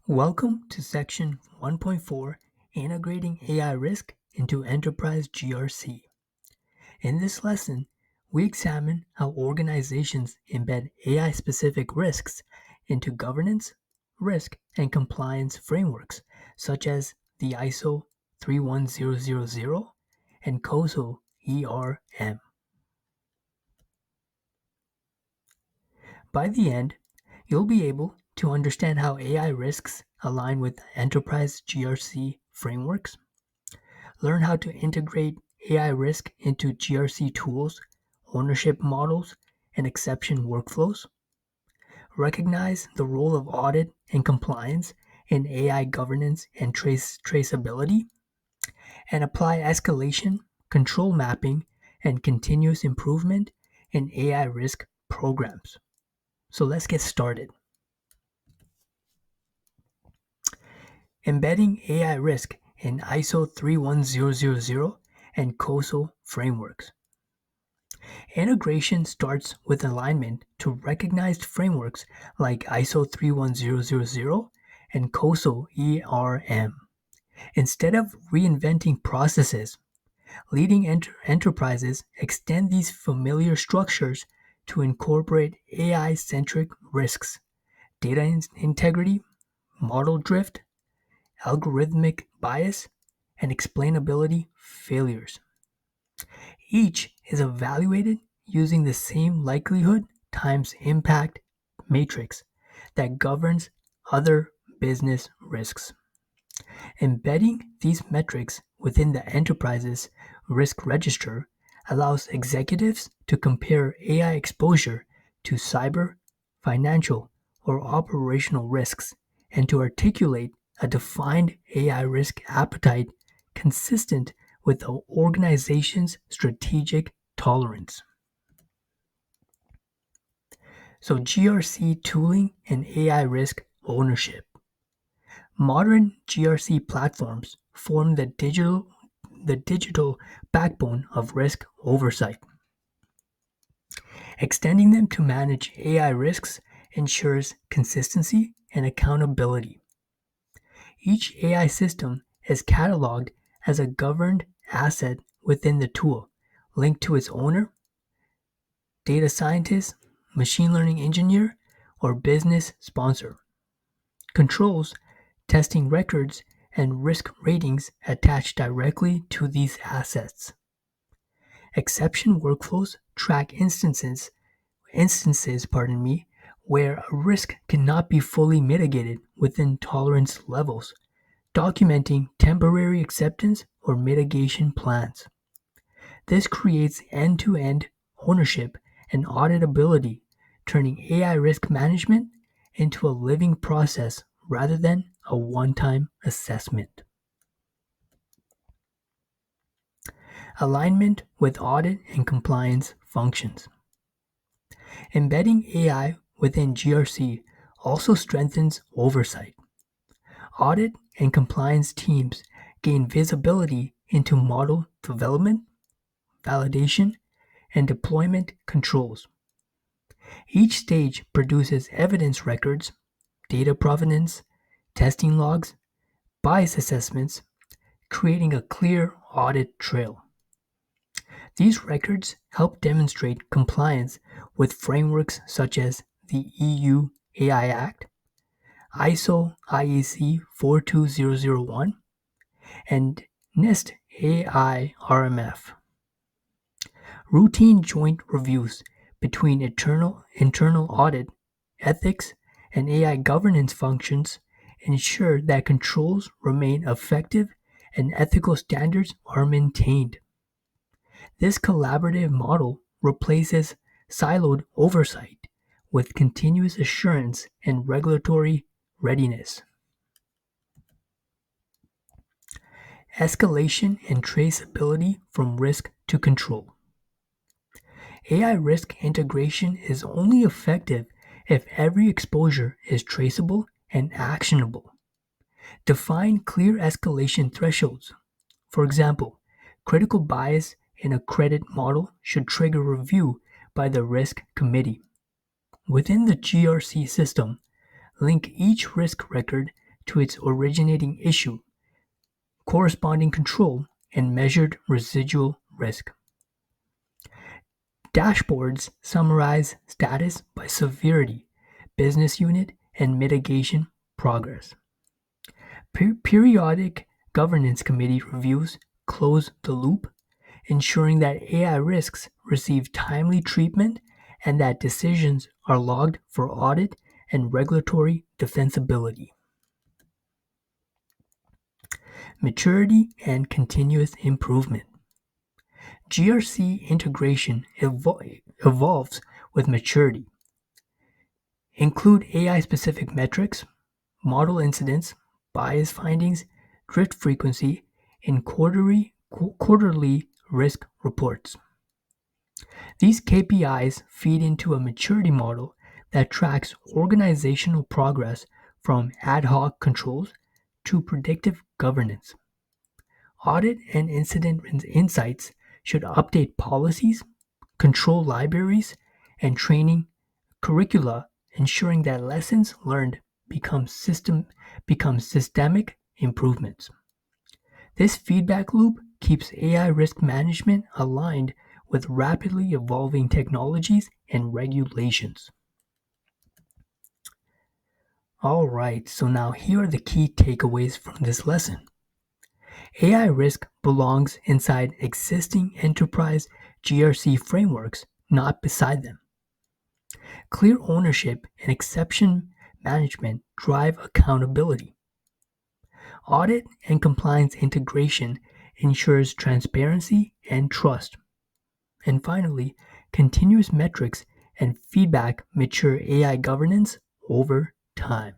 Welcome to Section 1.4, Integrating AI Risk into Enterprise GRC. In this lesson, we examine how organizations embed AI-specific risks into governance, risk, and compliance frameworks, such as the ISO 31000 and COSO ERM. By the end, you'll be able to understand how AI risks align with enterprise GRC frameworks, learn how to integrate AI risk into GRC tools, ownership models, and exception workflows, recognize the role of audit and compliance in AI governance and traceability, and apply escalation, control mapping, and continuous improvement in AI risk programs. So let's get started. Embedding AI risk in ISO 31000 and COSO frameworks. Integration starts with alignment to recognized frameworks like ISO 31000 and COSO ERM. Instead of reinventing processes, leading enterprises extend these familiar structures to incorporate AI-centric risks, data integrity, model drift, algorithmic bias, and explainability failures. Each is evaluated using the same likelihood times impact matrix that governs other business risks. Embedding these metrics within the enterprise's risk register allows executives to compare AI exposure to cyber, financial, or operational risks and to articulate a defined AI risk appetite consistent with the organization's strategic tolerance. So, GRC tooling and AI risk ownership. Modern GRC platforms form the digital backbone of risk oversight. Extending them to manage AI risks ensures consistency and accountability. Each AI system is cataloged as a governed asset within the tool, linked to its owner, data scientist, machine learning engineer, or business sponsor. Controls, testing records, and risk ratings attach directly to these assets. Exception workflows track instances where a risk cannot be fully mitigated within tolerance levels, documenting temporary acceptance or mitigation plans. This creates end-to-end ownership and auditability, turning AI risk management into a living process rather than a one-time assessment. Alignment with audit and compliance functions. Embedding AI within GRC also strengthens oversight. Audit and compliance teams gain visibility into model development, validation, and deployment controls. Each stage produces evidence records, data provenance, testing logs, bias assessments, creating a clear audit trail. These records help demonstrate compliance with frameworks such as the EU AI Act, ISO IEC 42001, and NIST AI RMF. Routine joint reviews between internal audit, ethics, and AI governance functions ensure that controls remain effective and ethical standards are maintained. This collaborative model replaces siloed oversight with continuous assurance and regulatory readiness. Escalation and traceability from risk to control. AI risk integration is only effective if every exposure is traceable and actionable. Define clear escalation thresholds. For example, critical bias in a credit model should trigger review by the risk committee. Within the GRC system, link each risk record to its originating issue, corresponding control, and measured residual risk. Dashboards summarize status by severity, business unit, and mitigation progress. Periodic governance committee reviews close the loop, ensuring that AI risks receive timely treatment and that decisions are logged for audit and regulatory defensibility. Maturity and continuous improvement. GRC integration evolves with maturity. Include AI-specific metrics, model incidents, bias findings, drift frequency in quarterly risk reports. These KPIs feed into a maturity model that tracks organizational progress from ad hoc controls to predictive governance. Audit and incident insights should update policies, control libraries, and training curricula, ensuring that lessons learned become systemic improvements. This feedback loop keeps AI risk management aligned with rapidly evolving technologies and regulations. Alright, so now here are the key takeaways from this lesson. AI risk belongs inside existing enterprise GRC frameworks, not beside them. Clear ownership and exception management drive accountability. Audit and compliance integration ensures transparency and trust. And finally, continuous metrics and feedback mature AI governance over time.